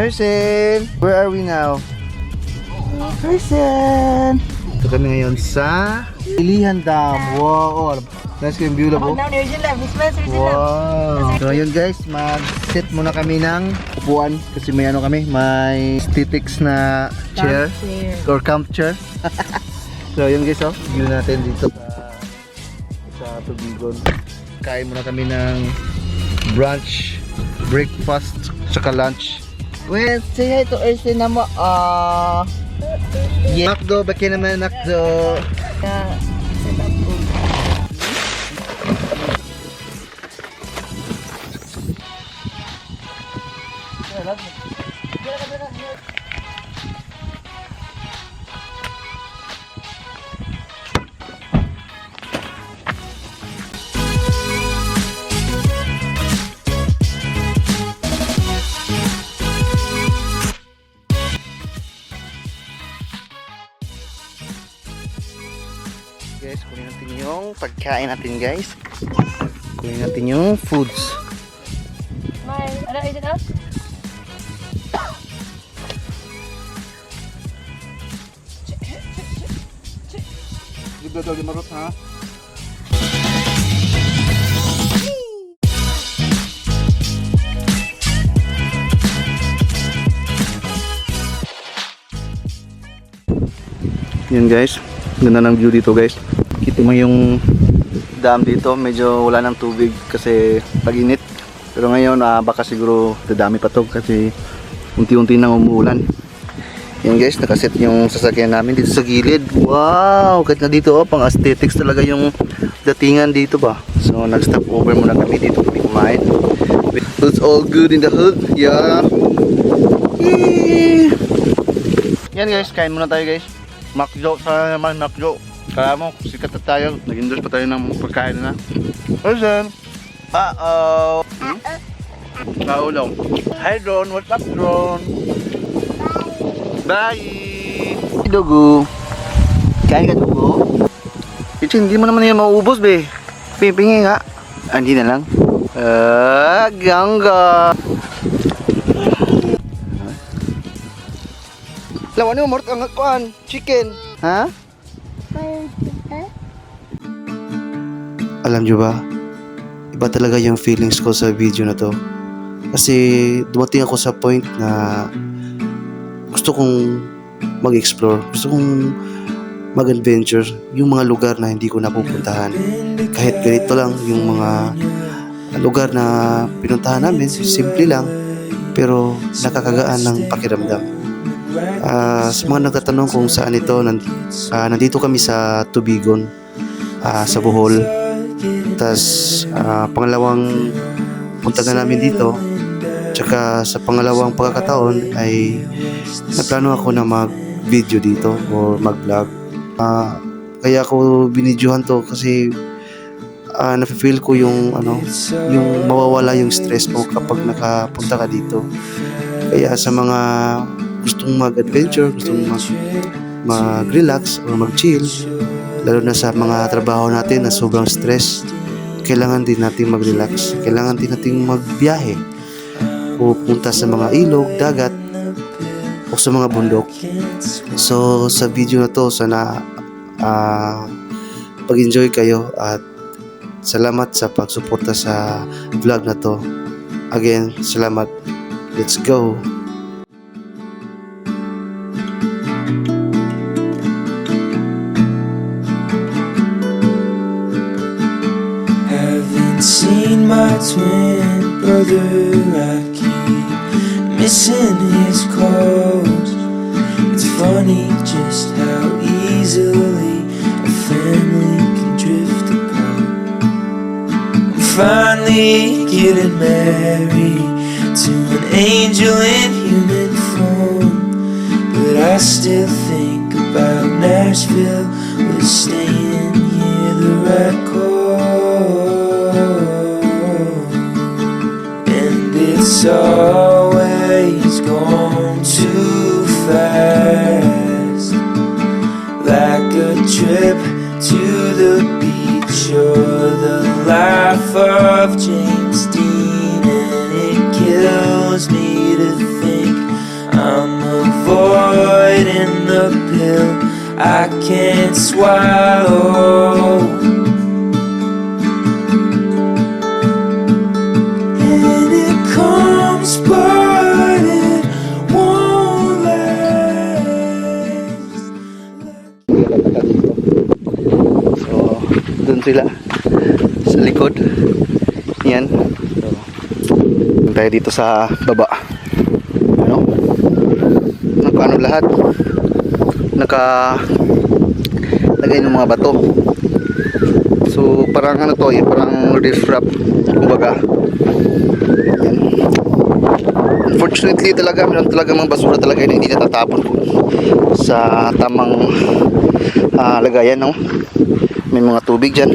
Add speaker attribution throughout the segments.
Speaker 1: Person, where are we now? Person! Ito kami ngayon sa Ilihan Dam. Wow! Nice yung view na po. Wow! So ayun guys, mag-sit muna kami ng upuan kasi may ano kami, may statics na chair or camp chair. So ayun guys, view natin dito sa Tubigon. Kain muna kami ng brunch, breakfast, tsaka lunch. Well, say hi to Ersin na mo. Yeah. Macdo, baki naman Macdo. Guys, kunin natin yung pagkain natin guys. Kunin natin yung foods.
Speaker 2: Ano is it up?
Speaker 1: Libre daw limarot ha. Yan guys, ganda ng view dito guys. Kita mo yung dam dito, medyo wala ng tubig kasi pag-init. Pero ngayon baka siguro dadami pa to kasi unti-unti nang umuulan. Yan guys, nakaset yung sasakyan namin dito sa gilid. Wow, kahit na dito pang aesthetics talaga yung datingan dito ba. So nag-stop over muna kami dito kami kumain. It's all good in the hood. Yeah. Yan guys, kain muna tayo guys. Macdo sa naman, Macdo. Kaya mo, sikat na tayo. Nag-endorse pa tayo ng pagkain na. Person! Uh-oh! Naulong. Hi drone, what's up drone? Bye! Dugo. Kain ka dugo? Ichi, hindi mo naman yan mauubos be. Pipingi nga. Hindi na lang. Gangga. Lawan mo mort ang kuan, chicken. Ha? Alam nyo ba, iba talaga yung feelings ko sa video na to. Kasi dumating ako sa point na gusto kong mag-explore, gusto kong mag-adventure yung mga lugar na hindi ko napupuntahan. Kahit ganito lang yung mga lugar na pinuntahan namin, simple lang pero nakakagaan ng pakiramdam. Sa mga nagtatanong kung saan ito, nandito kami sa Tubigon, sa Bohol. Tas pangalawang punta na namin dito. Tsaka sa pangalawang pagkakataon ay naplano ako na mag-video dito o mag-vlog. Kaya ako binidyohan to kasi nafe-feel ko yung yung mawawala yung stress mo kapag nakapunta ka dito. Kaya sa mga gustong mag-adventure, gustong mag-relax o mag-chill, lalo na sa mga trabaho natin na sobrang stress, kailangan din natin mag-relax, kailangan din natin magbiyahe o punta sa mga ilog, dagat o sa mga bundok. So sa video na to, sana pag-enjoy kayo at salamat sa pagsuporta sa vlog na to. Again, salamat. Let's go!
Speaker 3: Seen my twin brother, I keep missing his calls. It's funny just how easily a family can drift apart. I'm finally getting married to an angel in human form, but I still think about Nashville. Was staying here the right call? It's always gone too fast, like a trip to the beach or the life of James Dean. And it kills me to think void in the pill I can't swallow. And it comes but it won't last.
Speaker 1: So, dun sila sa likod. Yan. So, tayo dito sa baba. Ano? Nakaano lahat? Lagay ng mga bato. So, parang ano to, parang reef wrap. Kumbaga. Yan. Unfortunately talaga, meron talaga mga basura talaga na hindi natatapon sa tamang lagayan, no? May mga tubig dyan.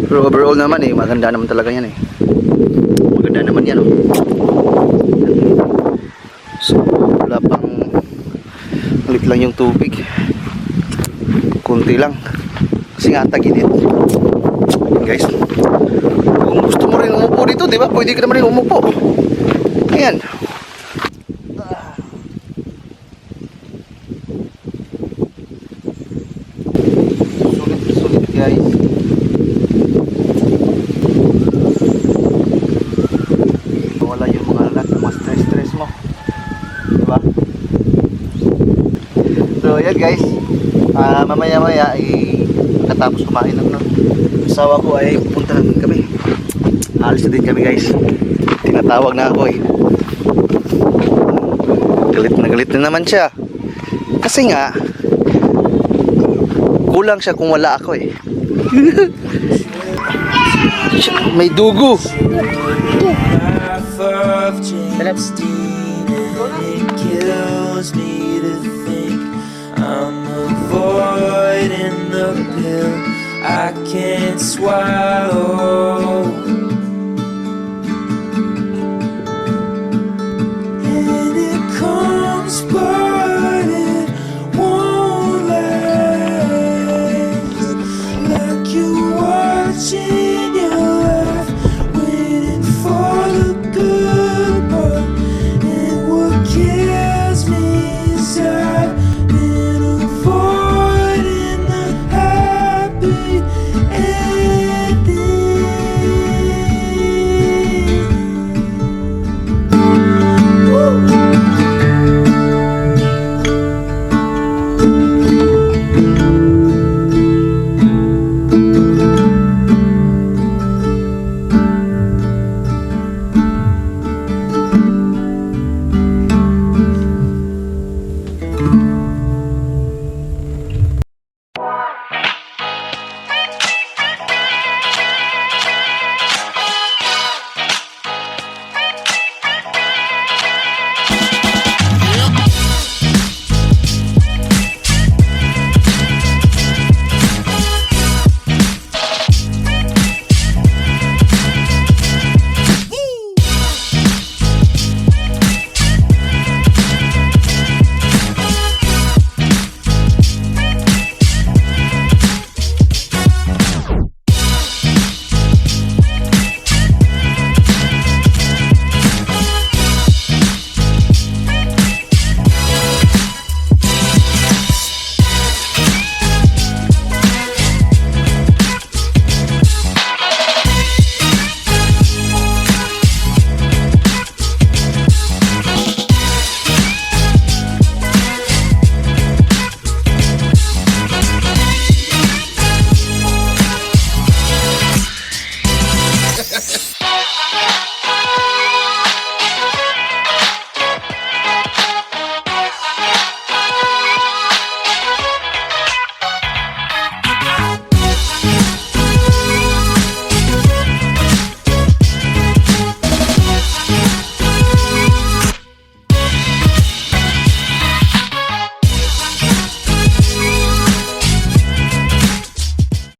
Speaker 1: Pero overall naman maganda naman talaga yan maganda naman yan, So wala pang ulit lang yung tubig, kunti lang kasi nga tag-init. Guys, kung gusto mo rin umupo dito, di ba? Pwede ka naman rin umupo. Ayan. Sulit guys. Wala yung mga stress mo, diba? So yan guys, mamaya katapos kumain ng asawa ko ay pupunta naman kami, alis na din kami guys. Tinatawag na ako galit na naman siya kasi nga kulang siya kung wala ako may dugo.
Speaker 3: Of James Dean, and it kills me to think I'm a void in the pill I can't swallow. And it comes but it won't last, like you watching